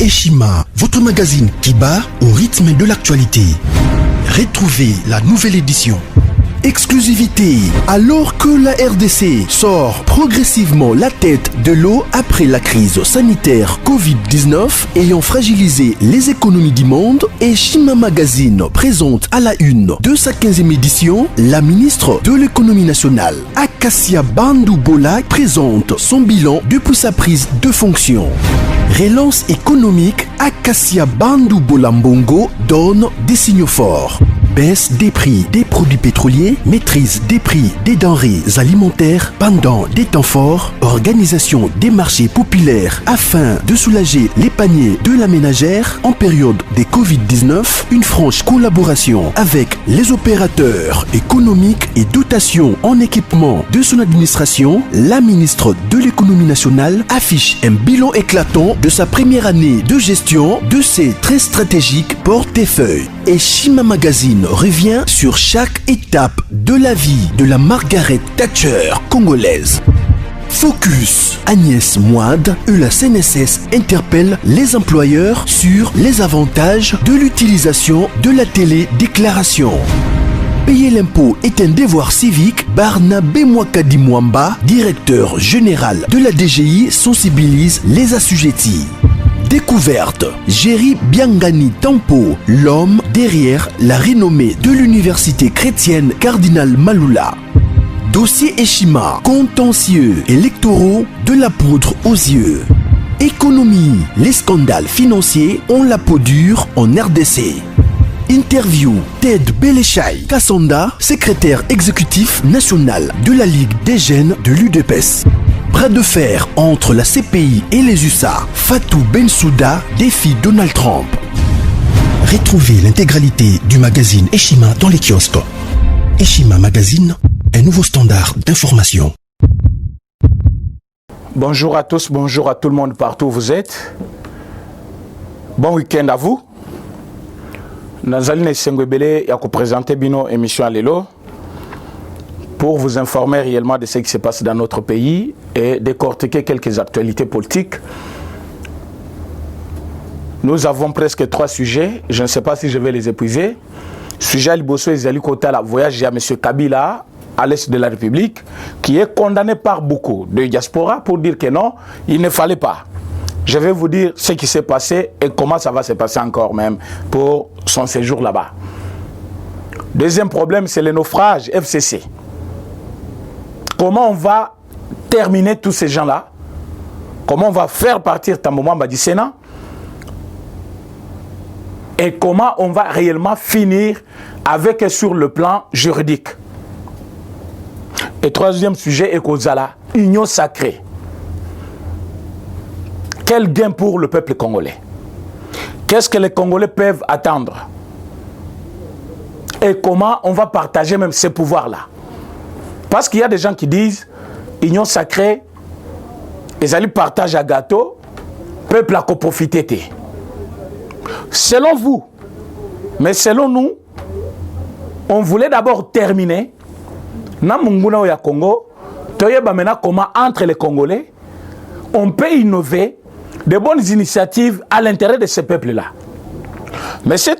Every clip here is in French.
Eshima, votre magazine qui bat au rythme de l'actualité. Retrouvez la nouvelle édition. Exclusivité, alors que la RDC sort progressivement la tête de l'eau après la crise sanitaire Covid-19 ayant fragilisé les économies du monde, Eshima Magazine présente à la une de sa 15e édition la ministre de l'économie nationale, Acacia Bandou-Bola, présente son bilan depuis sa prise de fonction. Relance économique, Acacia Bandou-Bola Mbongo donne des signaux forts. Baisse des prix des produits pétroliers, maîtrise des prix des denrées alimentaires pendant des temps forts, organisation des marchés populaires afin de soulager les paniers de la ménagère en période de Covid-19, une franche collaboration avec les opérateurs économiques et dotation en équipement de son administration, la ministre de l'économie nationale affiche un bilan éclatant de sa première année de gestion de ses très stratégiques portefeuilles. Eshima Magazine revient sur chaque étape de la vie de la Margaret Thatcher congolaise. Focus, Agnès Moide et la CNSS interpellent les employeurs sur les avantages de l'utilisation de la télédéclaration. Payer l'impôt est un devoir civique. Barnabé Mwakadi Mwamba, directeur général de la DGI, sensibilise les assujettis. Découverte, Jerry Biangani Tampo, l'homme derrière la renommée de l'université chrétienne Cardinal Malula. Dossier Eshima, contentieux électoraux de la poudre aux yeux. Économie, les scandales financiers ont la peau dure en RDC. Interview, Ted Belechai Kassonda, secrétaire exécutif national de la Ligue des jeunes de l'UDPS. Bras de fer entre la CPI et les USA. Fatou Bensouda défie Donald Trump. Retrouvez l'intégralité du magazine Eshima dans les kiosques. Eshima Magazine, un nouveau standard d'information. Bonjour à tous, bonjour à tout le monde partout où vous êtes. Bon week-end à vous. Nazaline Sengwebele a présenté Bino émission à Lelo pour vous informer réellement de ce qui se passe dans notre pays et décortiquer quelques actualités politiques. Nous avons presque 3 sujets, je ne sais pas si je vais les épuiser. Sujet Aliboso et Zali Kota, voyage à M. Kabila à l'est de la République, qui est condamné par beaucoup de diaspora pour dire que non, il ne fallait pas. Je vais vous dire ce qui s'est passé et comment ça va se passer encore même pour son séjour là-bas. Deuxième problème, c'est le naufrage FCC. Comment on va terminer tous ces gens-là? Comment on va faire partir Tambomamba du Sénat? Et comment on va réellement finir avec sur le plan juridique? Et troisième sujet, Ekozala, union sacrée. Quel gain pour le peuple congolais? Qu'est-ce que les Congolais peuvent attendre? Et comment on va partager même ces pouvoirs-là? Parce qu'il y a des gens qui disent union sacrée, ils allaient partager à gâteau, peuple a coprofité. Selon vous, mais selon nous, on voulait d'abord terminer. Na munguna ya Congo, toyeba maintenant comment entre les Congolais, on peut innover de bonnes initiatives à l'intérêt de ces peuples-là. Mais si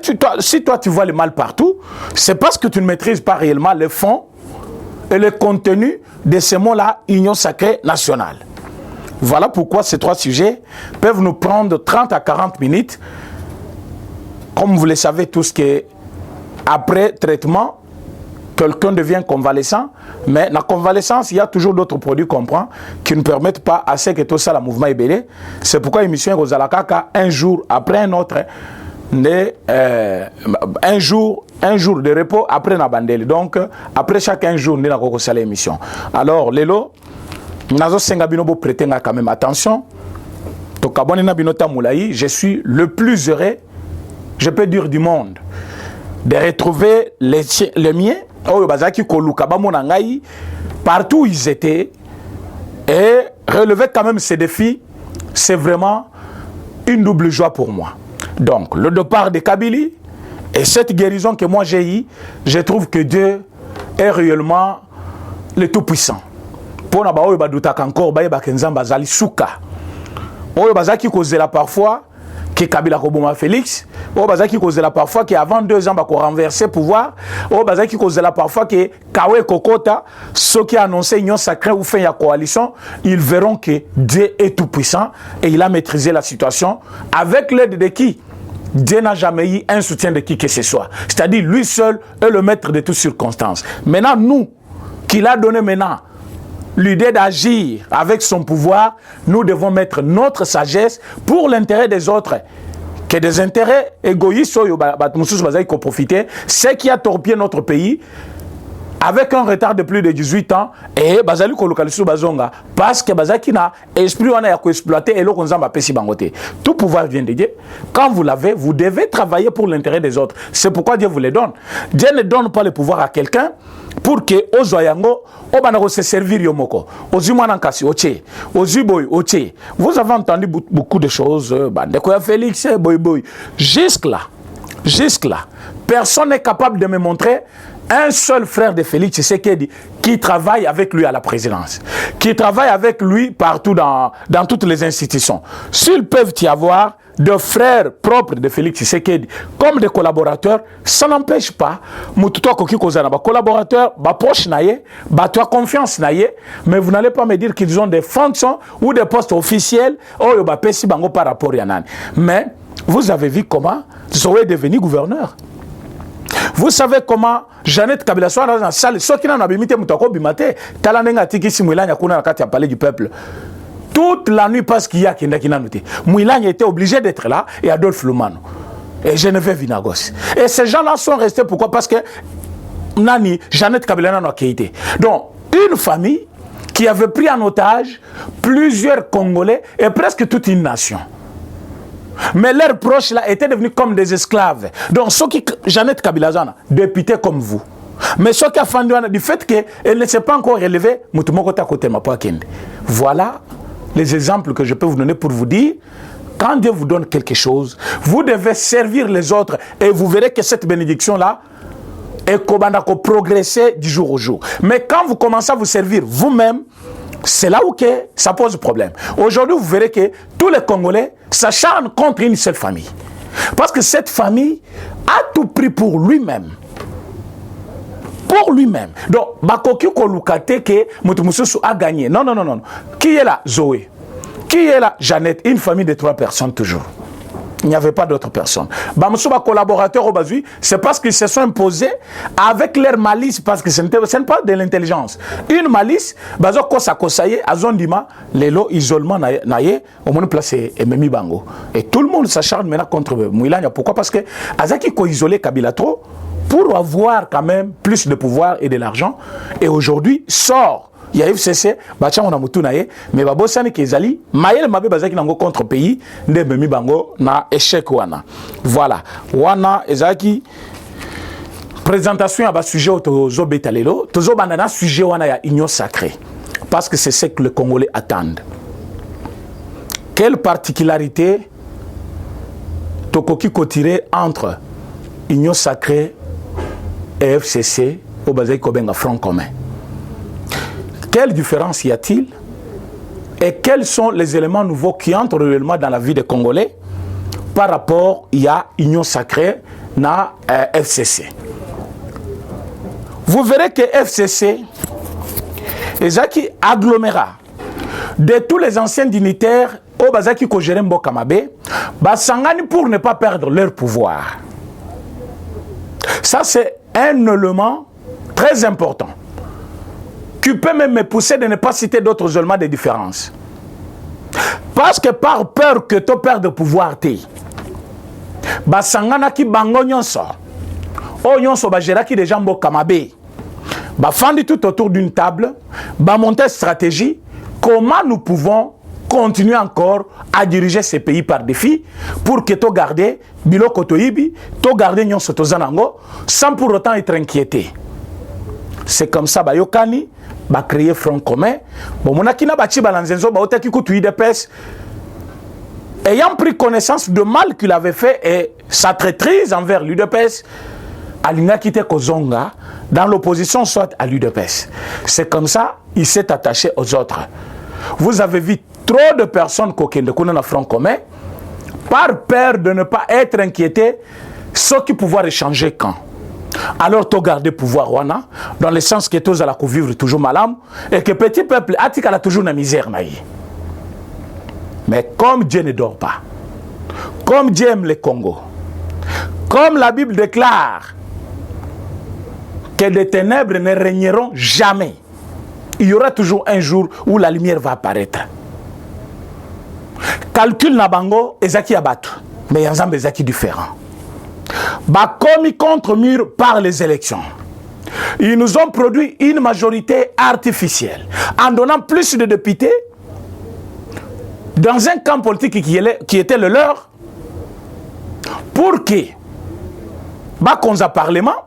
toi tu vois le mal partout, c'est parce que tu ne maîtrises pas réellement le fond et le contenu de ce mot-là, union sacrée nationale. Voilà pourquoi ces 3 sujets peuvent nous prendre 30 à 40 minutes. Comme vous le savez tous que après traitement, quelqu'un devient convalescent, mais dans la convalescence, il y a toujours d'autres produits qu'on prend qui ne permettent pas à ce que tout ça, le mouvement est belé. C'est pourquoi l'émission Rosalakaka, un jour après un autre, un jour de repos après la bandelle. Donc, après chaque un jour, nous avons l'émission. Alors, Lelo, nous avons prêté quand même attention. Je suis le plus heureux, je peux dire, du monde, de retrouver les miens. Partout où ils étaient, et relever quand même ces défis, c'est vraiment une double joie pour moi. Donc, le départ de Kabila et cette guérison que moi j'ai eue, je trouve que Dieu est réellement le Tout-Puissant. Pour nous, encore, Oyo bazali suka. Oyo bazaki kozela parfois que Kabila Koboma Félix, au bazaki kozela parfois que avant 2 ans bako renverser pouvoir, au bazaki kozela parfois que Kawe Kokota, ceux qui annoncé union sacrée ou fin ya coalition, ils verront que Dieu est tout puissant et il a maîtrisé la situation avec l'aide de qui? Dieu n'a jamais eu un soutien de qui que ce soit. C'est-à-dire lui seul est le maître de toutes circonstances. Maintenant nous, qu'il a donné maintenant l'idée d'agir avec son pouvoir, nous devons mettre notre sagesse pour l'intérêt des autres. Que des intérêts égoïstes, ce qui a torpillé notre pays, avec un retard de plus de 18 ans, et bazali ko lokalisu bazonga, parce que bazaki na esprit on a exploité et l'on a pesi bangote. Tout pouvoir vient de Dieu. Quand vous l'avez, vous devez travailler pour l'intérêt des autres. C'est pourquoi Dieu vous les donne. Dieu ne donne pas le pouvoir à quelqu'un pour que ozoyango obanako se servir yomoko. Ozumanankasi oche, ozuboy oche. Vous avez entendu beaucoup de choses, bandekoya Félix, boy. Jusque là, personne n'est capable de me montrer un seul frère de Félix Tshisekedi qui travaille avec lui à la présidence, qui travaille avec lui partout dans toutes les institutions. S'ils peuvent y avoir de frères propres de Félix Tshisekedi comme des collaborateurs, ça n'empêche pas mututo koki kozana ba collaborateurs, ba proche naie, ba toi confiance naie, mais vous n'allez pas me dire qu'ils ont des fonctions ou des postes officiels oh ba pesi bango par rapport à nani. Mais vous avez vu comment Zoé est devenu gouverneur. Vous savez comment Jeannette Kabila soit dans la salle, ceux qui n'ont pas bimité mutako bimate, talanenga tiki si Mouilanya kuna nakati ya palais du peuple. Toute la nuit parce qu'il y a qui n'a noté. Mouilanya était obligé d'être là et Adolphe Lumano et Geneviève Vinagos. Et ces gens-là sont restés pourquoi? Parce que Nani Jeannette Kabila n'a pas été. Donc une famille qui avait pris en otage plusieurs Congolais et presque toute une nation. Mais leurs proches là étaient devenus comme des esclaves. Donc ceux qui Jeannette Kabila Zana, député comme vous. Mais ceux qui a fendu du fait qu'elle ne s'est pas encore relevée, voilà les exemples que je peux vous donner pour vous dire, quand Dieu vous donne quelque chose, vous devez servir les autres et vous verrez que cette bénédiction là est progresser du jour au jour. Mais quand vous commencez à vous servir vous-même, c'est là où ça pose problème. Aujourd'hui, vous verrez que tous les Congolais s'acharnent contre une seule famille. Parce que cette famille a tout pris pour lui-même. Pour lui-même. Donc, Bakoki Kolukate que Mutumususu a gagné. Non. Qui est là? Zoé. Qui est là? Jeannette. Une famille de 3 personnes toujours. Il n'y avait pas d'autres personnes. Bamsouba collaborateurs au Bazui, c'est parce qu'ils se sont imposés avec leur malice, parce que ce n'est pas de l'intelligence. Une malice, Bazo Kosa Kosaye, Azondima, Lelo, isolement naye, au moins placé Ememi Bango. Et tout le monde s'acharne maintenant contre Mouilanya. Pourquoi? Parce que Azaki ko isolé Kabila trop pour avoir quand même plus de pouvoir et de l'argent. Et aujourd'hui, sort. Il y a FCC, bacha on a mutu nae, mais babosani kezali, maël mabe bazaki nango contre pays, nde bemi bango na échec wana. Voilà. Wana ezaki présentation à bas sujet tozo betalelo, tozo banana sujet wana ya union sacrée. Parce que c'est ce que les Congolais attendent. Quelle particularité tokoki kotiré entre union sacrée et FCC au bazaki kobenga front commun? Quelle différence y a-t-il? Et quels sont les éléments nouveaux qui entrent réellement dans la vie des Congolais par rapport à Union Sacrée na FCC? Vous verrez que FCC est qui agglomérat de tous les anciens dignitaires au Bazaki Kojerembo Kamabe, Basangani pour ne pas perdre leur pouvoir. Ça, c'est un élément très important qui peut même me pousser de ne pas citer d'autres éléments de différence. Parce que par peur que tu perdes le pouvoir, Basangana ki bango nyonso, o nyonso bajera ki de jambo kamabe, fandi tout autour d'une table, monter stratégie, comment nous pouvons continuer encore à diriger ces pays par défi pour que tu gardes biloko toyibi, tu gardes nyonso tozanango, sans pour autant être inquiété. C'est comme ça, Bayokani, créer front commun. Bon, mon akina bachi balanzenzo, baotaki kutu IDPS, ayant pris connaissance de mal qu'il avait fait et sa traîtrise envers l'UDPS, Alina quitté Kozonga dans l'opposition soit à l'UDPS. C'est comme ça, il s'est attaché aux autres. Vous avez vu trop de personnes qui ont un front commun par peur de ne pas être inquiété, ceux qui pouvoir échanger quand. Alors, tu gardes le pouvoir, wana, dans le sens que tu as vivre toujours malam, et que petit peuple, Atika a toujours la misère. Mais comme Dieu ne dort pas, comme Dieu aime le Congo, comme la Bible déclare que des ténèbres ne régneront jamais, il y aura toujours un jour où la lumière va apparaître. Calcul Nabango, Ezaki Abatu, mais il y a un Ezaki différent. Commis contre mur par les élections. Ils nous ont produit une majorité artificielle en donnant plus de députés dans un camp politique qui était le leur pour que Bakonza Parlement,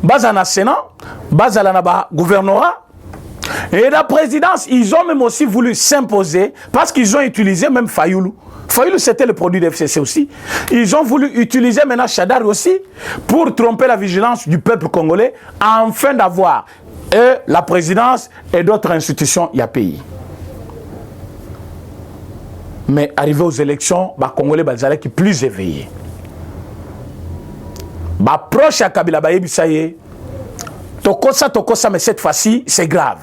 Bazana Sénat, Bazana gouvernorat et la présidence, ils ont même aussi voulu s'imposer parce qu'ils ont utilisé même Fayoulou. Fayoulou, c'était le produit de FCC aussi. Ils ont voulu utiliser maintenant Chadar aussi pour tromper la vigilance du peuple congolais afin d'avoir la présidence et d'autres institutions y a pays. Mais arrivé aux élections, les Congolais sont plus éveillés. Proche à Kabila Bayebisaye, Tokosa, mais cette fois-ci, c'est grave.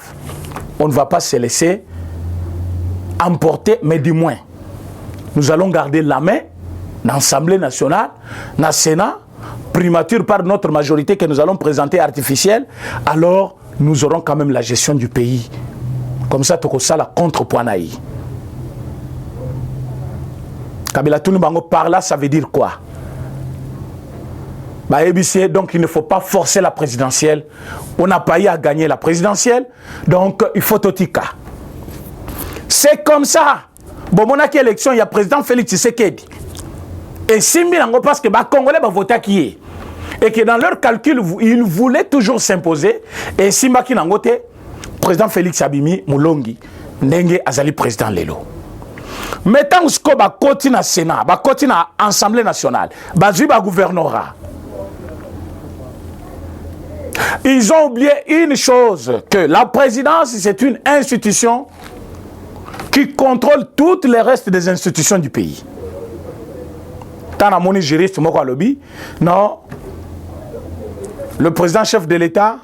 On ne va pas se laisser emporter, mais du moins, nous allons garder la main dans l'Assemblée nationale, dans le Sénat, primature par notre majorité que nous allons présenter artificielle, alors nous aurons quand même la gestion du pays. Comme ça, Tokosa la contre-Poinaï. Kabila Tounibango par là, ça veut dire quoi? Donc il ne faut pas forcer la présidentielle. On n'a pas eu à gagner la présidentielle, donc il faut Totika. C'est comme ça. Bon, mon élection, il y a président Félix Tshisekedi. Et Simbilango, parce que les Congolais vont voter qui est. Et que dans leur calcul, ils voulaient toujours s'imposer. Et Simbaki Nangote, président Félix Abimi Moulongi, Ndenge Azali président Lelo. Maintenant, on va continuer au Sénat, on va continuer à l'Assemblée nationale, on va jouer au gouvernorat. Ils ont oublié une chose, que la présidence, c'est une institution qui contrôle toutes les restes des institutions du pays. Tant à mon juriste, moi, lobby, non, le président chef de l'État,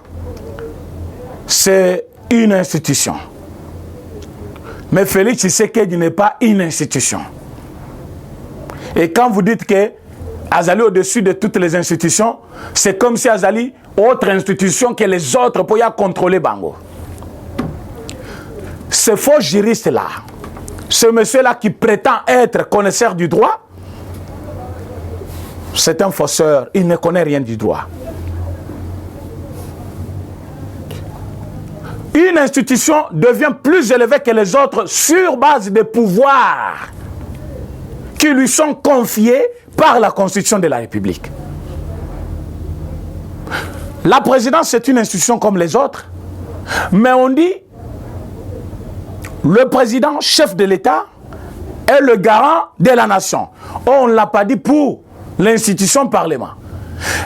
c'est une institution. Mais Félix Tshisekedi n'est pas une institution. Et quand vous dites que Azali au-dessus de toutes les institutions, c'est comme si Azali, autre institution que les autres, pour y contrôler Bango. Ce faux juriste-là, ce monsieur-là qui prétend être connaisseur du droit, c'est un fausseur, il ne connaît rien du droit. Une institution devient plus élevée que les autres sur base des pouvoirs qui lui sont confiés par la Constitution de la République. La présidence, c'est une institution comme les autres, mais on dit le président, chef de l'État, est le garant de la nation. On ne l'a pas dit pour l'institution Parlement.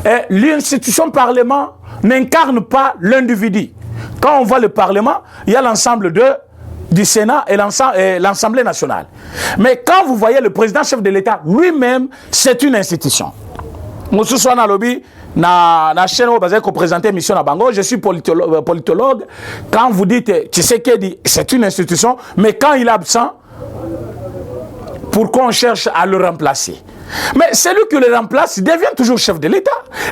Et l'institution Parlement n'incarne pas l'individu. Quand on voit le Parlement, il y a l'ensemble du Sénat et l'Assemblée nationale. Mais quand vous voyez le président chef de l'État, lui-même, c'est une institution. Moussou Soana Lobby, na chaîne où vous présenter mission à Bango, je suis politologue. Quand vous dites, tu sais qu'il dit, c'est une institution, mais quand il est absent, pourquoi on cherche à le remplacer? Mais celui qui le remplace devient toujours chef de l'État.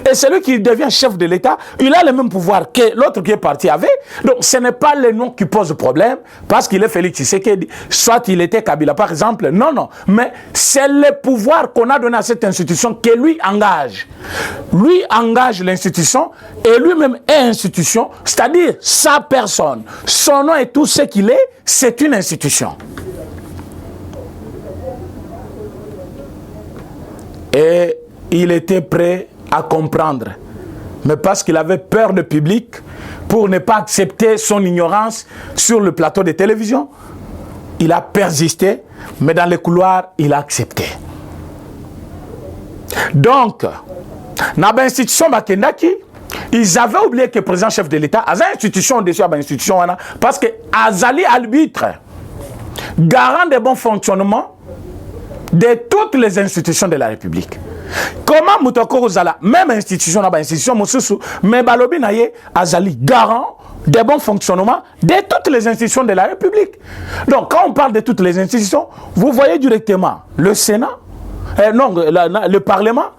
Et celui qui devient chef de l'État, il a le même pouvoir que l'autre qui est parti avait. Donc ce n'est pas le nom qui pose problème, parce qu'il est Félix Tshisekedi, soit il était Kabila par exemple. Non, non. Mais c'est le pouvoir qu'on a donné à cette institution que lui engage. Lui engage l'institution et lui-même est institution, c'est-à-dire sa personne. Son nom et tout ce qu'il est, c'est une institution. Et il était prêt à comprendre. Mais parce qu'il avait peur du public, pour ne pas accepter son ignorance sur le plateau de télévision, il a persisté, mais dans les couloirs, il a accepté. Donc, dans l'institution Makendaki, ils avaient oublié que le président chef de l'État a une institution au-dessus de l'institution, parce que Azali arbitre, garant de bon fonctionnement de toutes les institutions de la République. Comment Moutoko Zala, même institution, mais Balobi Naye Azali, garant des bons fonctionnements de toutes les institutions de la République. Donc, quand on parle de toutes les institutions, vous voyez directement le Sénat, le Parlement,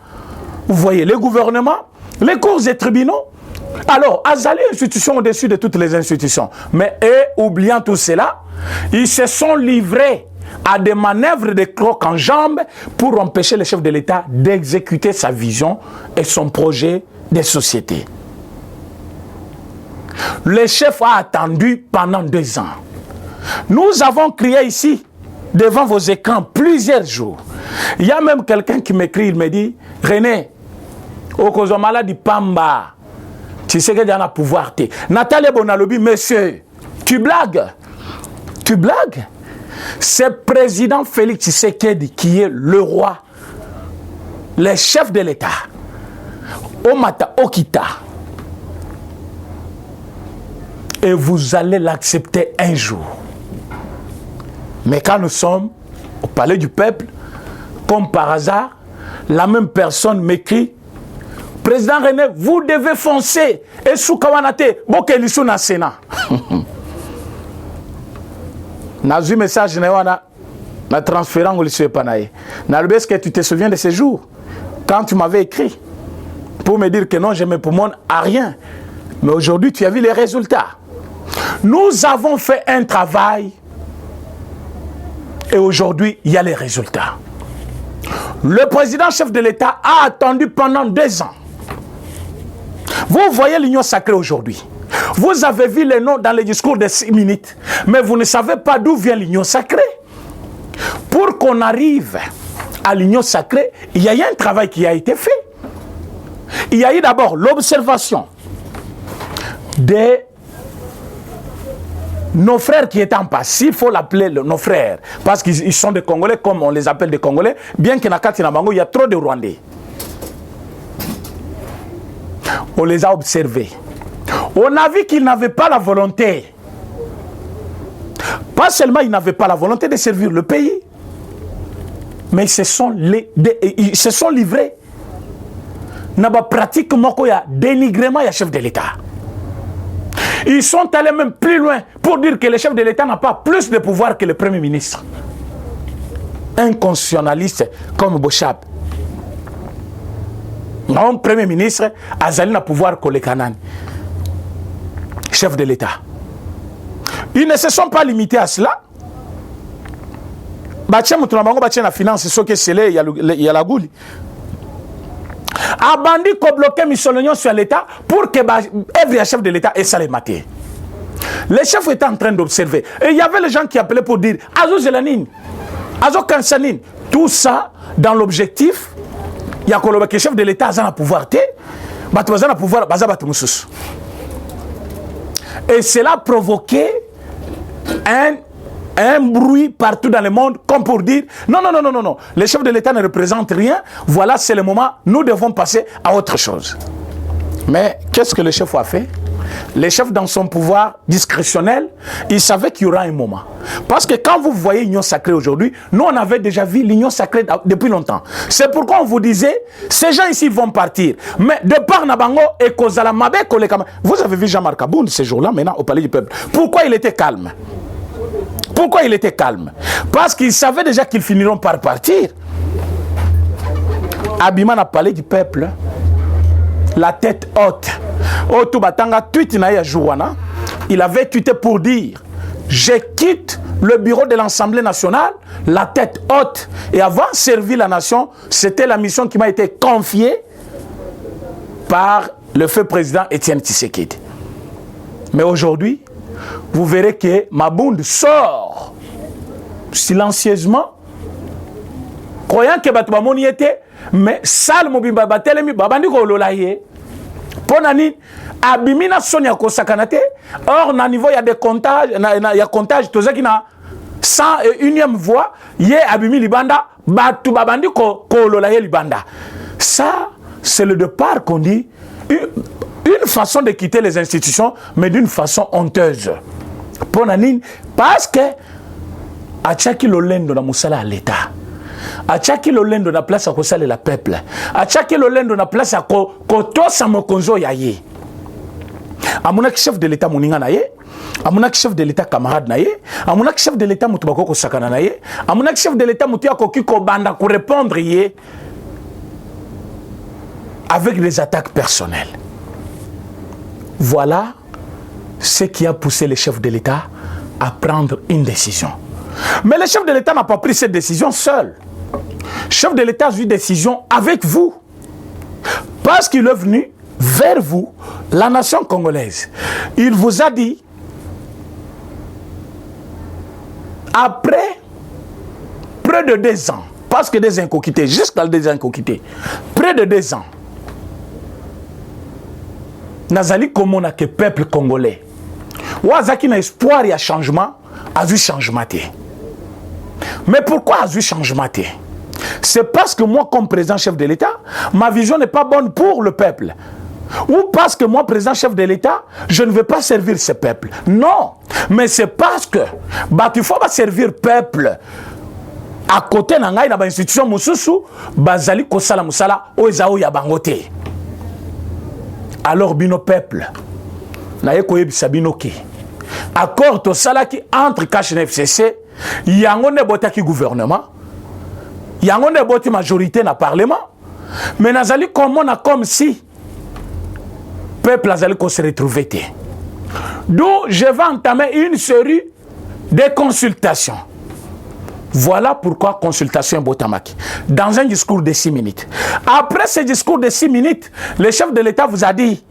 vous voyez le gouvernement, les cours et tribunaux. Alors, Azali, institution au-dessus de toutes les institutions. Mais eux, oubliant tout cela, ils se sont livrés à des manœuvres de croc en jambe pour empêcher le chef de l'État d'exécuter sa vision et son projet de société. Le chef a attendu pendant 2 ans. Nous avons crié ici, devant vos écrans, plusieurs jours. Il y a même quelqu'un qui m'écrit, il me dit, René, Okozomala di Pamba, tu sais qu'il y a un pouvoir. Nathalie Bonalobi, monsieur, tu blagues? Tu blagues? C'est président Félix Tshisekedi qui est le roi, le chef de l'État. Omata Okita. Et vous allez l'accepter un jour. Mais quand nous sommes au palais du peuple, comme par hasard, la même personne m'écrit, Président René, vous devez foncer. Et sous Kawanate, Bokelisou na Sénat. Nazu message na transférant au lycée Panaye. Est-ce que tu te souviens de ces jours quand tu m'avais écrit pour me dire que non, je me poumone à rien. Mais aujourd'hui, tu as vu les résultats. Nous avons fait un travail et aujourd'hui, il y a les résultats. Le président chef de l'État a attendu pendant 2 ans. Vous voyez l'union sacrée aujourd'hui. Vous avez vu les noms dans les discours de 6 minutes, mais vous ne savez pas d'où vient l'union sacrée. Pour qu'on arrive à l'union sacrée, il y a eu un travail qui a été fait. Il y a eu d'abord l'observation de nos frères qui étaient en passif, il faut l'appeler nos frères, parce qu'ils sont des Congolais comme on les appelle des Congolais, bien qu'il y a trop de Rwandais. On les a observés. On a vu qu'ils n'avaient pas la volonté. Pas seulement ils n'avaient pas la volonté de servir le pays, mais ils se sont livrés. Il y a pratiquement dénigrement du chef de l'État. Ils sont allés même plus loin pour dire que le chef de l'État n'a pas plus de pouvoir que le Premier ministre. Un constitutionnaliste comme Bochab. Non, Premier ministre, Azali n'a pouvoir que le Canaan. Chef de l'État. Ils ne se sont pas limités à cela. La finance, c'est que c'est là, il y a la goule. Abandi ko bloqué Missolognon sur l'État pour que every chef de l'État ait ça les matés. Les chefs étaient en train d'observer. Et il y avait les gens qui appelaient pour dire Azo Zelanine, Azo Kansanine. Tout ça dans l'objectif. Il y a que le chef de l'État a un pouvoir. Et cela a provoqué un bruit partout dans le monde, comme pour dire non, le chef de l'État ne représente rien, voilà, c'est le moment, nous devons passer à autre chose. Mais qu'est-ce que le chef a fait? Le chef, dans son pouvoir discrétionnel, il savait qu'il y aura un moment. Parce que quand vous voyez l'union sacrée aujourd'hui, nous on avait déjà vu l'union sacrée depuis longtemps. C'est pourquoi on vous disait, ces gens ici vont partir. Mais de par Nabango et Kozalamabe, vous avez vu Jean-Marc Aboun ces jours-là, maintenant au Palais du Peuple. Pourquoi il était calme? Pourquoi il était calme? Parce qu'il savait déjà qu'ils finiront par partir. Abiman a parlé du peuple, la tête haute. Il avait tweeté pour dire je quitte le bureau de l'Assemblée nationale, la tête haute, et avoir servi la nation, c'était la mission qui m'a été confiée par le feu président Étienne Tshisekedi. Mais aujourd'hui, vous verrez que Mabound sort silencieusement, croyant que Batouamoni était, mais Sal Mobimba Batelemi, Babandiko Lolaye, Ponani, Abimina Sonia Kosakanate, or, na niveau, il y a des comptages, il y a comptage, tout ça qui n'a 101e voix, yé Abimi Libanda, Batou Babandiko Lolaye Libanda. Ça, c'est le départ qu'on dit, une façon de quitter les institutions, mais d'une façon honteuse. Ponani, parce que, à Tchaki Lolendo na Moussala à l'État, Achaki lolendo na place à kosale la peuple. Achaki lolendo na place à kotosa mokonzo yaye. Amonaki chef de l'état moninga na ye, amonaki chef de l'état camarade na ye, amonaki chef de l'état mutu bakoko sakana na ye, amonaki chef de l'état mutu akoki ko banda ko répondre ye avec des attaques personnelles. Voilà ce qui a poussé le chef de l'état à prendre une décision. Mais le chef de l'état n'a pas pris cette décision seul. Le chef de l'état a eu une décision avec vous. Parce qu'il est venu vers vous, la nation congolaise. Il vous a dit, après près de 2 ans, parce que des incoquités, jusqu'à des incoquités, près de 2 ans, Nazali komona que peuple congolais, Ouazaki n'a espoir et changement, a vu changement. Mais pourquoi a vu changement? C'est parce que moi, comme président chef de l'État, ma vision n'est pas bonne pour le peuple. Ou parce que moi, président chef de l'État, je ne veux pas servir ce peuple. Non, mais c'est parce que il faut pas servir le peuple. À côté, dans l'institution Moussousou, bazali kosala musala, oezao ya bangote. Alors, bino peuple, na yekoye bisabinoke. Accord to salaki entre KHN FCC, yango ne botaki gouvernement, yango ne boti majorité na parlement, mais nazali comme si peuple azali ko se retrouver. D'où je vais entamer une série de consultations. Voilà pourquoi consultation Botamaki. Dans un discours de 6 minutes. Après ce discours de 6 minutes, le chef de l'État vous a dit,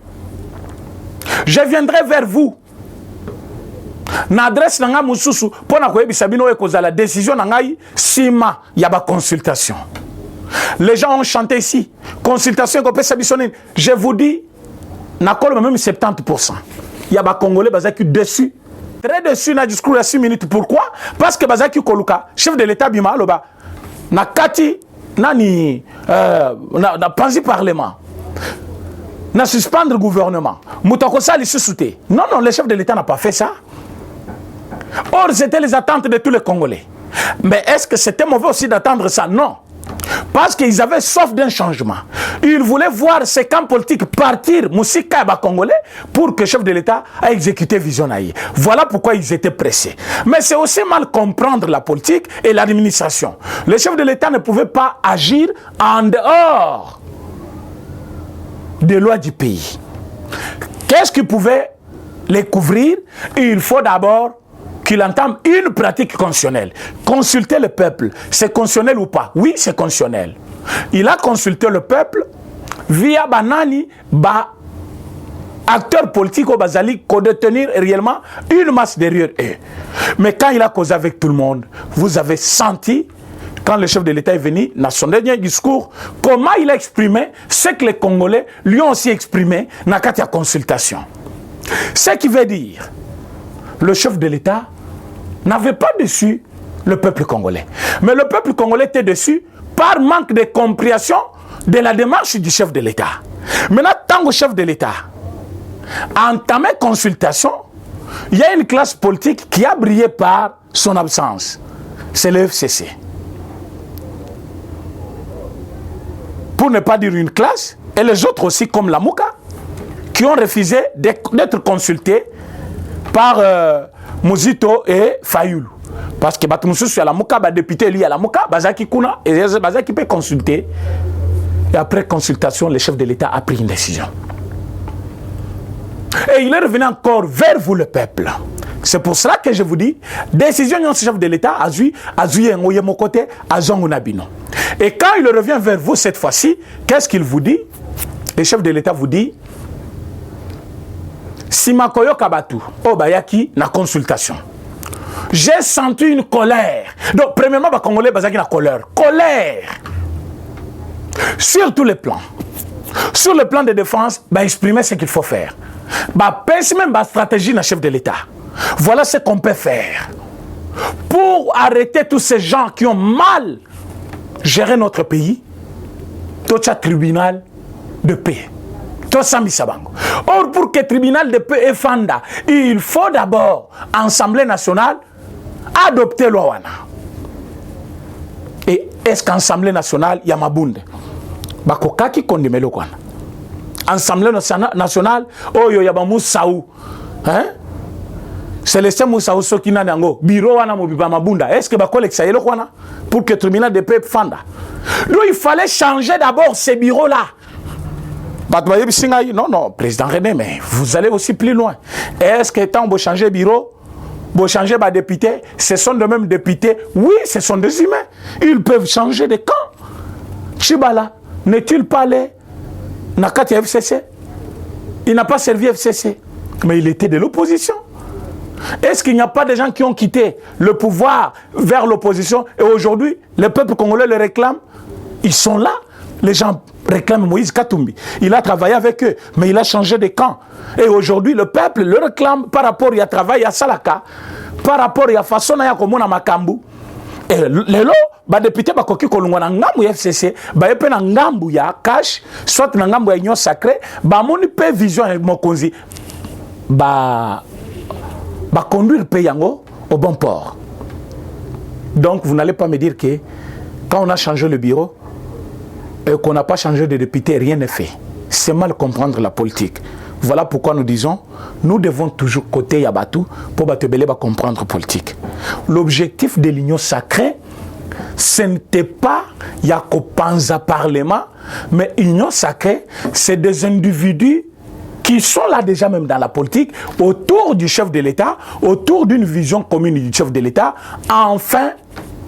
je viendrai vers vous. N'adresse nanga mususu pour na koyebisa bino ekoza la décision nangai sima yaba consultation. Les gens ont chanté ici. Consultation ko pesa bisonine. Je vous dis, na kolo même 70%. Yaba congolais bazaki dessus. Très dessus na discours à 6 minutes. Pourquoi? Parce que bazaki koluka, chef de l'État bima loba. Na kati nani na panzi parlement. Na suspendre le gouvernement. Moutakosa li sous-souté. Non, le chef de l'État n'a pas fait ça. Or, c'était les attentes de tous les Congolais. Mais est-ce que c'était mauvais aussi d'attendre ça? Non. Parce qu'ils avaient soif d'un changement. Ils voulaient voir ces camps politiques partir, Moussika et Congolais, pour que le chef de l'État a exécuté Visionaï. Voilà pourquoi ils étaient pressés. Mais c'est aussi mal comprendre la politique et l'administration. Le chef de l'État ne pouvait pas agir en dehors des lois du pays. Qu'est-ce qui pouvait les couvrir? Il faut d'abord qu'il entame une pratique constitutionnelle. Consulter le peuple, c'est constitutionnel ou pas? Oui, c'est constitutionnel. Il a consulté le peuple via Banani, acteurs politiques au Bazali, qu'on détenir réellement une masse derrière eux. Mais quand il a causé avec tout le monde, vous avez senti, quand le chef de l'État est venu, dans son dernier discours, comment il a exprimé ce que les Congolais lui ont aussi exprimé dans la consultation. Ce qui veut dire, le chef de l'État n'avait pas déçu le peuple congolais. Mais le peuple congolais était déçu par manque de compréhension de la démarche du chef de l'État. Maintenant, tant que chef de l'État a entamé consultation, il y a une classe politique qui a brillé par son absence. C'est le FCC. Pour ne pas dire une classe, et les autres aussi comme la Mouka, qui ont refusé d'être consultés par Mouzito et Fayoulou. Parce que Batmoussou sur la Mouka, député lié à la Mouka, Bazaki Kuna, et Bazaki peut consulter. Et après consultation, le chef de l'État a pris une décision. Et il est revenu encore vers vous, le peuple. C'est pour cela que je vous dis, décision du chef de l'État a joué mon côté à Zongunabino. Et quand il revient vers vous cette fois-ci, qu'est-ce qu'il vous dit? Le chef de l'État vous dit, Simakoyo Kabatu, Obayaki, na consultation. J'ai senti une colère. Donc, premièrement, les Congolais, bazaki na colère. Colère. Sur tous les plans. Sur le plan de défense, exprimer ce qu'il faut faire. Penser même la stratégie d'un chef de l'État. Voilà ce qu'on peut faire. Pour arrêter tous ces gens qui ont mal géré notre pays, tout ce tribunal de paix. Or, pour que le tribunal de paix est fanda, il faut d'abord, Assemblée nationale, adopter loi. Et est-ce qu'Assemblée nationale, il y a Mabunde? Bakokaki kondimelo kwana. Assemblée nationale, oh yo yaba Moussaou. Hein? Célestin Moussaou Sokina Nango. Bureau wana mobiba Mabunda. Est-ce que bakole exayelo kwana? Pour que le tribunal de paix fanda. Donc il fallait changer d'abord ces bureaux-là. Non, non, président René, mais vous allez aussi plus loin. Est-ce que tant vous changer bureau, vous changer les députés, ce sont de mêmes députés? Oui, ce sont des humains. Ils peuvent changer de camp. Chibala, n'est-il pas allé Nakati FCC? Il n'a pas servi FCC, mais il était de l'opposition. Est-ce qu'il n'y a pas des gens qui ont quitté le pouvoir vers l'opposition et aujourd'hui, le peuple congolais le réclame? Ils sont là. Les gens réclament Moïse Katumbi. Il a travaillé avec eux, mais il a changé de camp. Et aujourd'hui, le peuple le réclame par rapport à travail à Salaka, par rapport à façon à Komona Makambu. Et les lots, les députés bakoki kolungwa na ngambu ya FCC, ba yepe na ngambu ya cash, soit na ngambu ya union sacrée, ba moni pe vision ya mokonzi, ba conduire le pays au bon port. Donc vous n'allez pas me dire que quand on a changé le bureau et qu'on n'a pas changé de député, rien n'est fait. C'est mal comprendre la politique. Voilà pourquoi nous disons, nous devons toujours côté Yabatou pour comprendre la politique. L'objectif de l'union sacrée, ce n'était pas Yakopanza Parlement, mais l'union sacrée, c'est des individus qui sont là déjà même dans la politique, autour du chef de l'État, autour d'une vision commune du chef de l'État, afin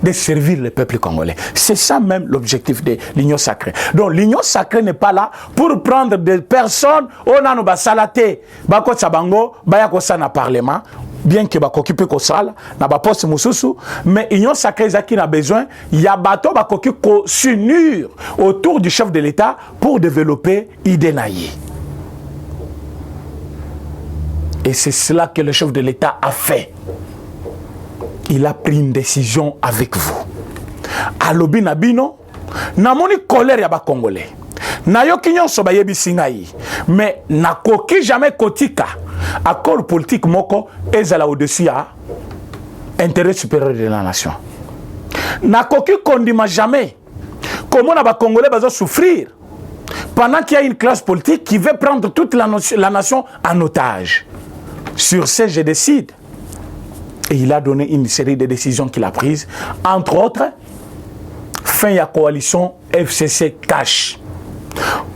de servir le peuple congolais. C'est ça même l'objectif de l'union sacrée. Donc l'union sacrée n'est pas là pour prendre des personnes, on a nos salaté, bako sabango, bayakosa na parlement, bien que bakokipe kosala, na ba poste mususu, mais l'union sacrée qui a besoin, il y a bateau bakoki ko s'unir autour du chef de l'État pour développer Idenaïe. Et c'est cela que le chef de l'État a fait. Il a pris une décision avec vous. Alobi Nabino, namoni colère ya ba Congolais. Nayoki nyonso ba yebi singai. Mais nakoki jamais kotika. Accord politique moko ezala au-dessus à intérêt supérieur de la nation. Nakoki kondima jamais. Comment na ba Congolais bazo souffrir pendant qu'il y a une classe politique qui veut prendre toute la nation en otage. Sur ce, je décide. Et il a donné une série de décisions qu'il a prises. Entre autres, fin de la coalition FCC Cash.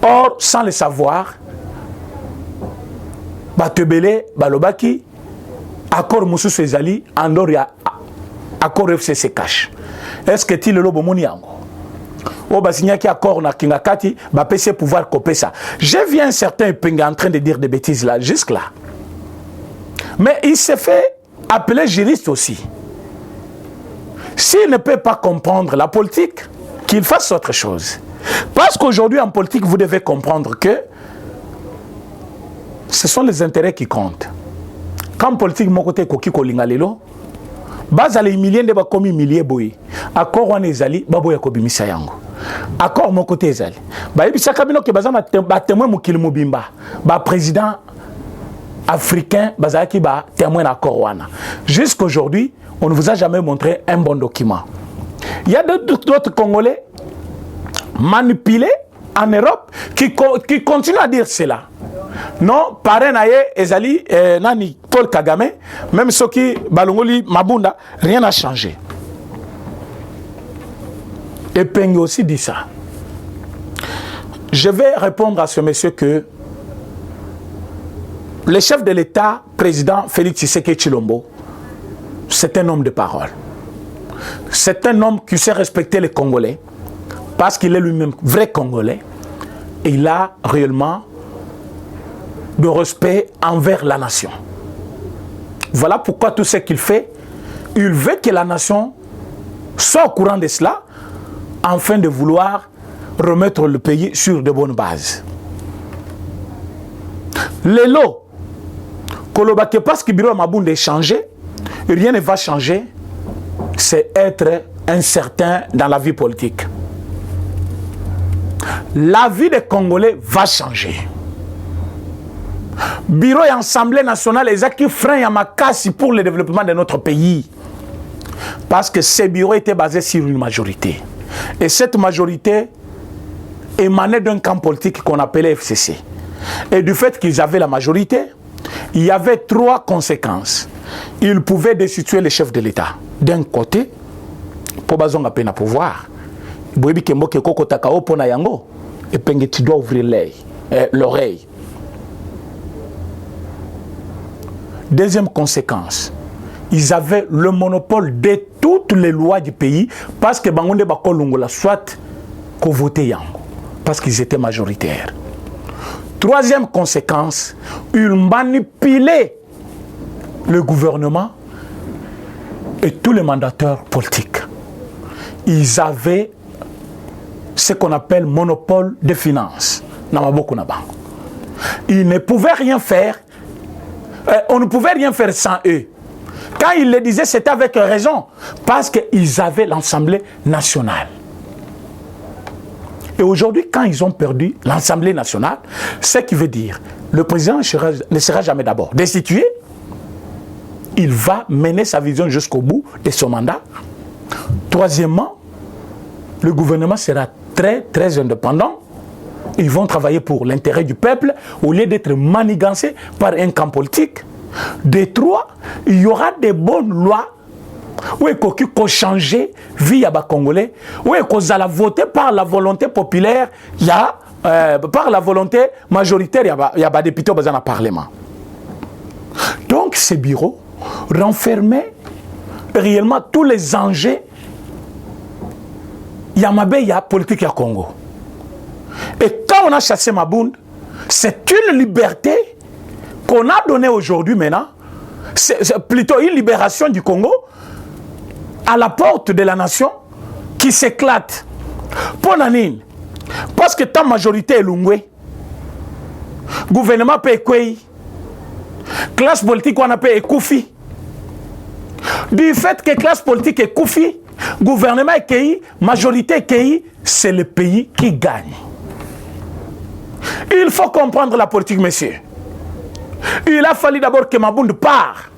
Or, sans le savoir, Batebele, Balobaki, accord Moussou Sezali, Andoria, accord FCC Cash. Est-ce que tu le lobo moniango? Oh, bah, s'il y a accord na Kingakati, bah, PC pouvoir copier ça. Je viens un certain Penga en train de dire des bêtises là, jusque-là. Mais il s'est fait appeler juriste aussi. S'il ne peut pas comprendre la politique, qu'il fasse autre chose. Parce qu'aujourd'hui, en politique, vous devez comprendre que ce sont les intérêts qui comptent. Quand politique, mon côté, koki kolingalelo, bazale humilié de bakomi humilié boy. Accord wan ezali, babo yakobi misayango. Accord mon côté ezali. Ba yebisa kabino ke bazana ba témoin mukili mobimba. Ba président africain, bazaki ba témoin d'accord wana. Jusqu'aujourd'hui, on ne vous a jamais montré un bon document. Il y a d'autres Congolais manipulés en Europe qui continuent à dire cela. Non, parrain naye ezali nani Paul Kagame, même ceux qui balongoli Mabunda, rien n'a changé. Et Peng aussi dit ça. Je vais répondre à ce monsieur que le chef de l'État, président Félix Tshisekedi Tshilombo, c'est un homme de parole. C'est un homme qui sait respecter les Congolais parce qu'il est lui-même vrai Congolais et il a réellement de respect envers la nation. Voilà pourquoi tout ce qu'il fait, il veut que la nation soit au courant de cela afin de vouloir remettre le pays sur de bonnes bases. Les lots, parce que le bureau Mabunda est changé, rien ne va changer, c'est être incertain dans la vie politique. La vie des Congolais va changer. Bureau et Assemblée nationale, les acquis freins à Makassi pour le développement de notre pays. Parce que ces bureaux étaient basés sur une majorité. Et cette majorité émanait d'un camp politique qu'on appelait FCC. Et du fait qu'ils avaient la majorité, il y avait 3 conséquences. Ils pouvaient destituer le chef de l'État. D'un côté, pour bazon à peine à pouvoir, et tu dois ouvrir l'oreille. Deuxième conséquence, ils avaient le monopole de toutes les lois du pays parce que Bangonde Bakolungola soit qu'on votait Yango, parce qu'ils étaient majoritaires. Troisième conséquence, ils manipulaient le gouvernement et tous les mandataires politiques. Ils avaient ce qu'on appelle monopole de finances. Ils ne pouvaient rien faire. On ne pouvait rien faire sans eux. Quand ils le disaient, c'était avec raison. Parce qu'ils avaient l'Assemblée nationale. Et aujourd'hui, quand ils ont perdu l'Assemblée nationale, ce qui veut dire, le président ne sera jamais d'abord destitué. Il va mener sa vision jusqu'au bout de son mandat. Troisièmement, le gouvernement sera très, très indépendant. Ils vont travailler pour l'intérêt du peuple au lieu d'être manigancés par un camp politique. De 3, il y aura des bonnes lois où il faut changer vie à Congolais, où il faut voter par la volonté populaire, il y a par la volonté majoritaire, il y a des députés dans le Parlement. Donc ces bureaux renfermaient réellement tous les enjeux. Il y a politique à Congo. Et quand on a chassé Mabound, c'est une liberté qu'on a donnée aujourd'hui maintenant. C'est plutôt une libération du Congo à la porte de la nation qui s'éclate. Pour Nanine, parce que ta majorité est Lungwe, gouvernement peut écouer, classe politique on appelle écoufi. Du fait que classe politique est koufi, gouvernement est KI, majorité est KI, c'est le pays qui gagne. Il faut comprendre la politique, monsieur. Il a fallu d'abord que Mabound parte.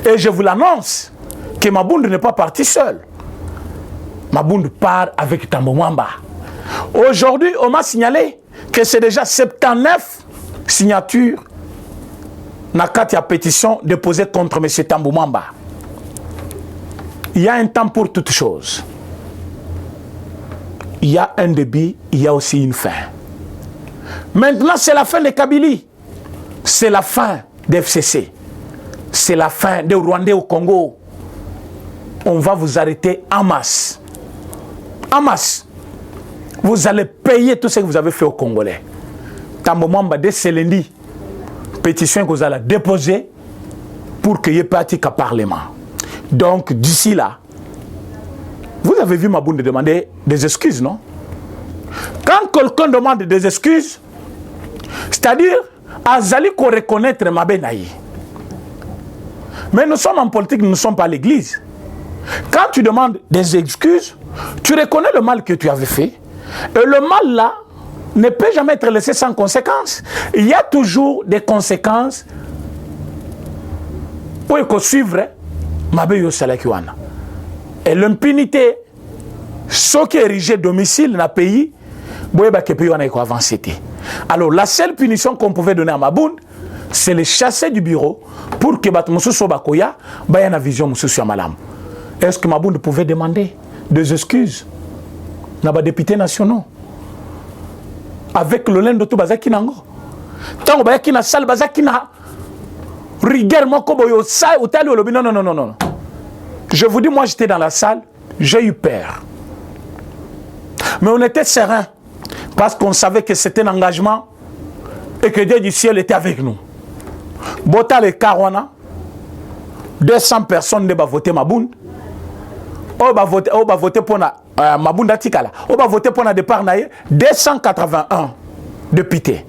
Et je vous l'annonce, que Mabound n'est pas parti seul. Mabound part avec Tambo Mwamba. Aujourd'hui, on m'a signalé que c'est déjà 79 signatures dans la pétition déposée contre M. Tambo Mwamba. Il y a un temps pour toutes choses. Il y a un début, il y a aussi une fin. Maintenant, c'est la fin de Kabylie. C'est la fin des FCC. C'est la fin des Rwandais au Congo. On va vous arrêter en masse. En masse. Vous allez payer tout ce que vous avez fait aux Congolais. Tambo Mwamba, dès ce lundi, pétition que vous allez déposer pour qu'il y ait pratique à Parlement. Donc, d'ici là, vous avez vu Mabound demander des excuses, non? Quand quelqu'un demande des excuses, c'est-à-dire, Azali qu'on reconnaître Mabenaï. Mais nous sommes en politique, nous ne sommes pas à l'église. Quand tu demandes des excuses, tu reconnais le mal que tu avais fait. Et le mal là ne peut jamais être laissé sans conséquences. Il y a toujours des conséquences pour qu'on suive Mabeyo Salakiwana. Et l'impunité, ce qui est érigé domicile dans le pays, alors la seule punition qu'on pouvait donner à Mabound, c'est le chasser du bureau pour que Batmoussou Sobakoya ait une vision Moussou Malam. Est-ce que Mabound pouvait demander des excuses dans les députés nationaux avec le lend de tout Bazaki Nango? Tant que na salle Bazaki na rigueur moko boyo sa ou tali olobi non. Je vous dis, moi j'étais dans la salle, j'ai eu peur. Mais on était serein parce qu'on savait que c'était un engagement et que Dieu du ciel était avec nous. Bota le Karwana, 200 personnes ne vont voter Mabound. On va voter pour Mabound Atikala. On va voter pour le départ 281 députés.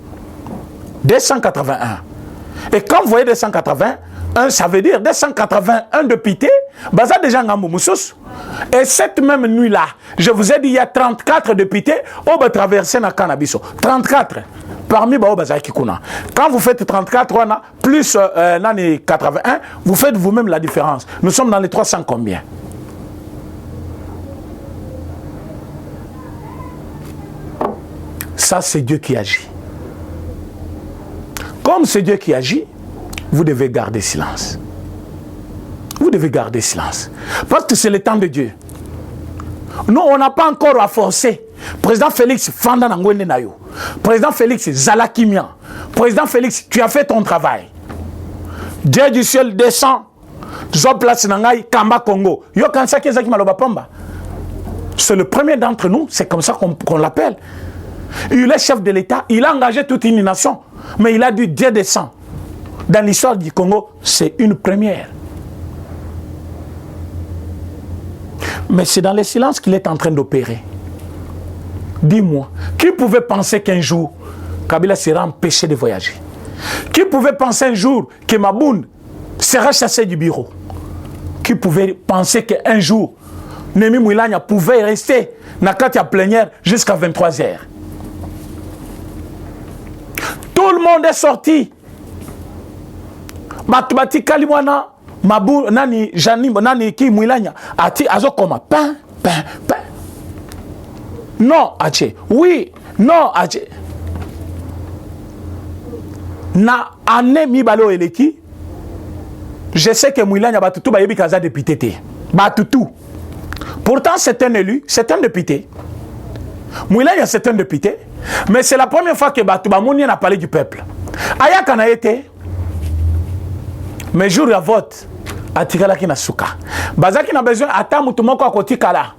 281. Et quand vous voyez 281, ça veut dire 281 députés, baza déjà Ngambo Moussous. Et cette même nuit-là, je vous ai dit, il y a 34 députés qui vont traverser dans Canabiso. 34. Parmi Baza Kikuna. Quand vous faites 34, plus 81, vous faites vous-même la différence. Nous sommes dans les 300 combien? Ça, c'est Dieu qui agit. Comme c'est Dieu qui agit, vous devez garder silence. Vous devez garder silence. Parce que c'est le temps de Dieu. Nous, on n'a pas encore à forcer. Président Félix, Fanda Nangwende Nayo. Président Félix, Zalakimia. Président Félix, tu as fait ton travail. Dieu du ciel descend. Zo place Nangai, Kamba Congo. Yo Kansaki Zaki Maloba Pamba. C'est le premier d'entre nous, c'est comme ça qu'on l'appelle. Il est chef de l'État, il a engagé toute une nation. Mais il a dit Dieu descend. Dans l'histoire du Congo, c'est une première. Mais c'est dans le silence qu'il est en train d'opérer. Dis-moi, qui pouvait penser qu'un jour, Kabila sera empêché de voyager? Qui pouvait penser un jour que Maboun sera chassé du bureau? Qui pouvait penser qu'un jour, Némi Mouilania pouvait rester dans la plénière jusqu'à 23h? Tout le monde est sorti. Matubati Kalimwana, Mabou, Nani, Jani, Nani, Ki Mouilania, Ati, Azokoma, pain. Non, Ache. Oui, non, Ache. Na ane mi balo eleki. Je sais que Mouilania Batutu ba yebi kaza député te. Batutu. Pourtant, c'est un élu, c'est un député. Mouilania, c'est un député. Mais c'est la première fois que Batuba Mounien a parlé du peuple. Aya kana été. Mais jour ya vote, atikala ki na suka. Bazaki na besoin ata mutu moko akotikala.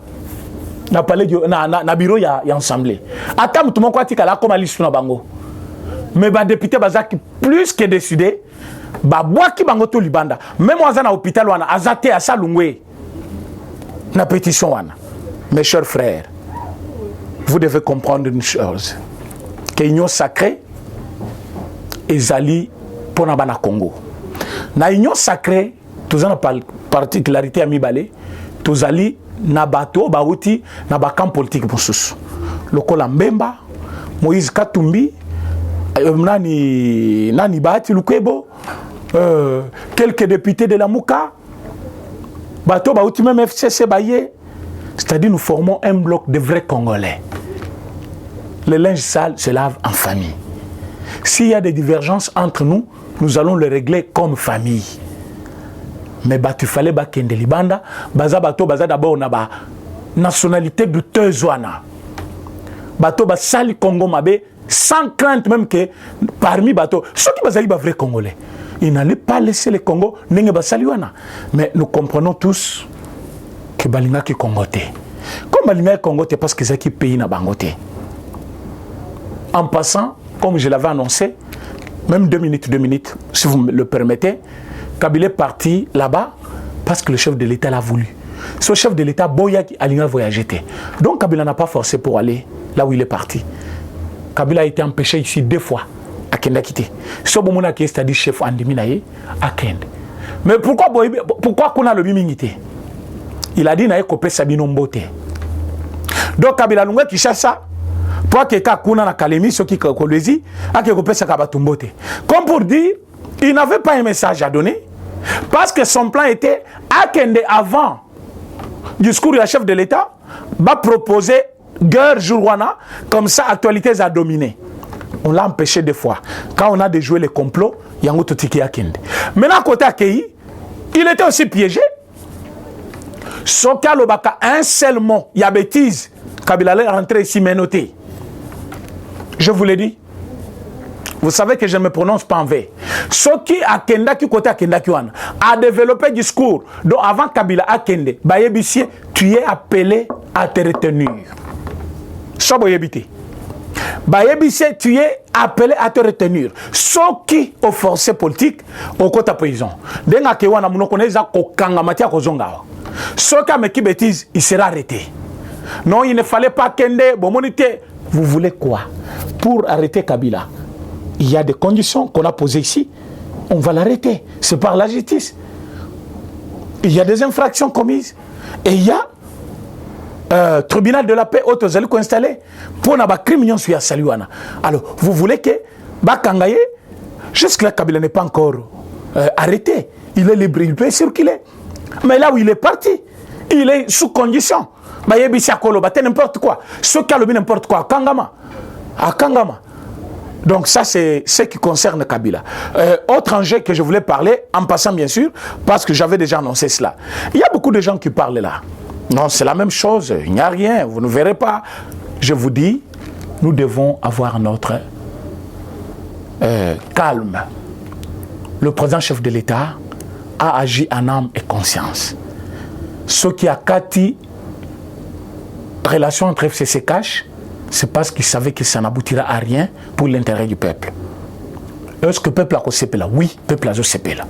Na parlé du na bureau ya assemblée. Ata mutu moko atikala comme alisu na bango. Mais ba député bazaki plus que décidé, ba boaki bango to libanda. Même waza na hôpital wana azate asa lungwe. Na pétition wana. Mes chers frères, vous devez comprendre une chose. Que l'union sacrée ezali pour na Congo. Na union sacrée, tous en particularité à Mibale, tous ali na bato bauti na camp politique mosusu. Lokola Mbemba, Moïse Katumbi, nani Bahati Lukwebo, quelques députés de la Mouka, bato bauti même FCC Baye, c'est-à-dire nous formons un bloc de vrais Congolais. Le linge sale se lave en famille. S'il y a des divergences entre nous, nous allons le régler comme famille. Mais tu fallait bakende libanda, baza d'abord na ba nationalité douteuse wana. Bato ba sali Congo mabe sans crainte même que parmi bato ceux qui bazali ba vrai Congolais, ils n'allaient pas laisser le Congo nenge ba sali wana. Mais nous comprenons tous que balinga ki Congote. Comme balinga Congote parce que c'est qui pays na bangote. En passant, comme je l'avais annoncé, même 2 minutes, si vous me le permettez, Kabila est parti là-bas parce que le chef de l'État l'a voulu. Ce chef de l'État, Boya, a voyagé. Donc Kabila n'a pas forcé pour aller là où il est parti. Kabila a été empêché ici 2 fois à Kendakité. Ce moment qui est dit chef Andiminaye à Kend. Mais pourquoi qu'on a le bimingité? Il a dit nae kopé Sabino Mbote. Donc Kabila Lunga qui chasse ça. Pour que Kakuna na Kalemi, ceux qui kolezi, a que kopé Sakabatumbote. Comme pour dire, il n'avait pas un message à donner. Parce que son plan était à Kende avant du discours du chef de l'État, va proposer guerre Jourwana, comme ça, actualité a dominé. On l'a empêché 2 fois. Quand on a déjoué les complots, il y a un tiki à Kende. Maintenant, côté Akei, il était aussi piégé. Soka Lobaka, un seul mot, il y a bêtise. Kabila est rentré ici, mais noté. Je vous l'ai dit. Vous savez que je ne me prononce pas en V. Ce qui a Kendaki côté Kendaki a développé un discours. Donc avant Kabila a Kende, Bayebissi, tu es appelé à te retenir. Ça Bayebité. Bayebissi, tu es appelé à te retenir. Ce qui au forcé politique au côté prison. Denga kewana munokoneza kokanga matia kozonga. Ce qui a meki bêtise, il sera arrêté. Non, il ne fallait pas Kende, bomonité. Vous voulez quoi? Pour arrêter Kabila, il y a des conditions qu'on a posées ici. On va l'arrêter. C'est par la justice. Il y a des infractions commises. Et il y a tribunal de la paix autorisé installé pour n'avoir criminel sur Saluana. Alors, vous voulez que Bakangaye, jusque-là, Kabila n'est pas encore arrêté. Il est libre, il peut circuler. Mais là où il est parti, il est sous condition. N'importe quoi. Ce qui a le n'importe quoi. Kangama. à Kangama. Donc ça, c'est ce qui concerne Kabila. Autre enjeu que je voulais parler, en passant bien sûr, parce que j'avais déjà annoncé cela. Il y a beaucoup de gens qui parlent là. Non, c'est la même chose, il n'y a rien, vous ne verrez pas. Je vous dis, nous devons avoir notre calme. Le président chef de l'État a agi en âme et conscience. Ce qui a Kati, relation entre FCC cash, c'est parce qu'il savait que ça n'aboutira à rien pour l'intérêt du peuple. Est-ce que le peuple a CP là? Oui, le peuple a CP là.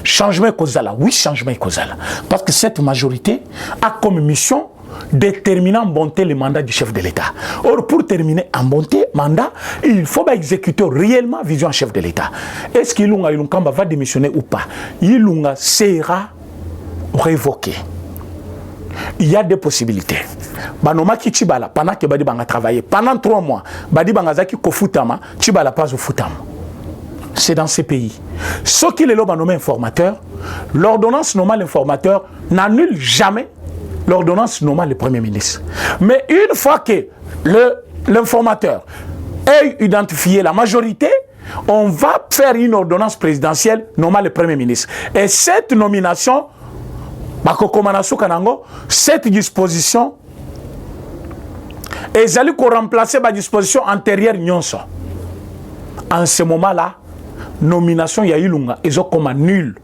Changement causal, oui, changement causal. Parce que cette majorité a comme mission déterminer en bonté le mandat du chef de l'État. Or, pour terminer en bonté mandat, il faut exécuter réellement vision chef de l'État. Est-ce qu'Ilunga va démissionner ou pas? Ilunga sera révoqué. Il y a des possibilités. Banoma ki Tchibala, pendant que Badi Banga travaillé, pendant 3 mois, Badi Banga zaki ko futama, Tchibala pas au futama. C'est dans ces pays. Ce qui est nommé informateur, l'ordonnance nommant l'informateur n'annule jamais l'ordonnance nommant le Premier ministre. Mais une fois que l'informateur ait identifié la majorité, on va faire une ordonnance présidentielle nommant le Premier ministre. Et cette nomination, cette disposition, ils allaient remplacer la disposition antérieure. En ce moment-là, nomination ya Ilunga, ils ont comme nul.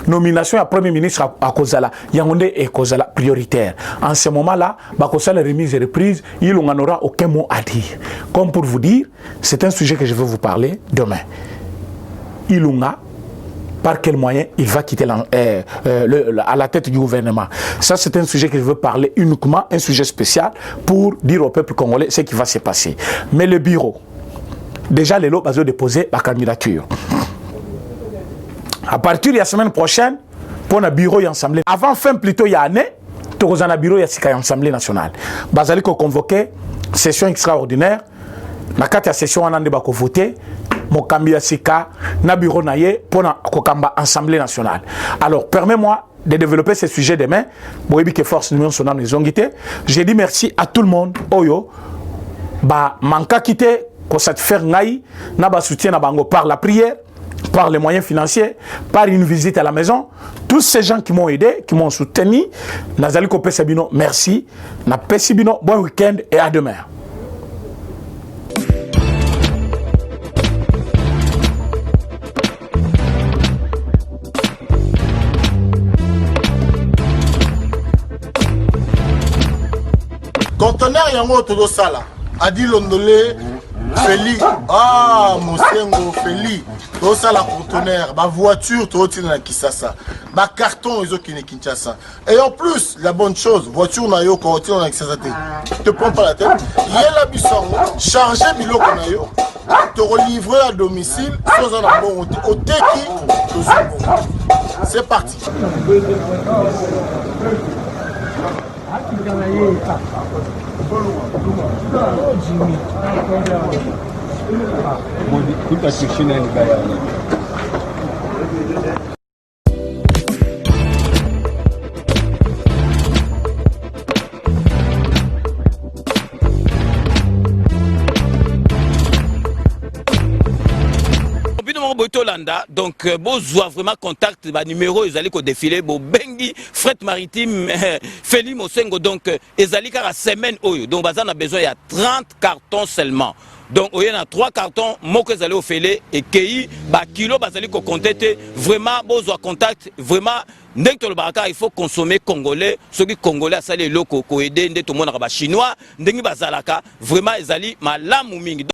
Nomination à Premier ministre à Kozala, Yangonde et Kozala prioritaire. En ce moment-là, Bakosala remise et reprise, Ilunga n'aura aucun mot à dire. Comme pour vous dire, c'est un sujet que je vais vous parler demain. Ilunga, par quel moyen il va quitter à la tête du gouvernement. Ça, c'est un sujet que je veux parler uniquement, un sujet spécial pour dire au peuple congolais ce qui va se passer. Mais le bureau, déjà, les lots ont déposé la candidature. À partir de la semaine prochaine, pour un bureau et assemblée. Avant fin plutôt il y a année, tu as un bureau et assemblée nationale. Bazali ko convoqué session extraordinaire. Na kati ya session on a voté. Mokambi ya sika na bureau naye pour na kokamba assemblée nationale. Alors permets-moi de développer ce sujet demain. Boyebi que force nous sont dans les ongité. J'ai dit merci à tout le monde. Oyo ba manka kité ko satisfaire ngai na ba soutien na bango par la prière, par les moyens financiers, par une visite à la maison. Tous ces gens qui m'ont aidé, qui m'ont soutenu, Nazali Kopé Sabino, merci. Na Pesibino, bon week-end et à demain. Conteneur yango todo sala. Adi Londolé, Feli, Mosengo, Feli, tout ça la conteneur, ma voiture, tout na Kisasa, ma carton, ils ont qui Kinshasa. Et en plus, la bonne chose, voiture na yo, quand on a Kisasa, te prends pas la tête, il y a la buisson, charger Milo Konayo, te relivrer à domicile, sans un bon au Teki, c'est parti. Donc, besoin vraiment contact, numéro, ils allaient défiler, bengi, fret maritime, Feli Mosengo, donc, ils allaient à la semaine, donc, on a besoin, il y a 30 cartons seulement. Donc, il y a 3 cartons, moi que vous allez au Félé, et qui, kilo, vous allez contacter, vraiment, besoin contact, vraiment, il faut consommer congolais, ceux qui congolais, ça les locaux, aider tout le monde chinois, vraiment, ils allaient, ma lame ou mingi.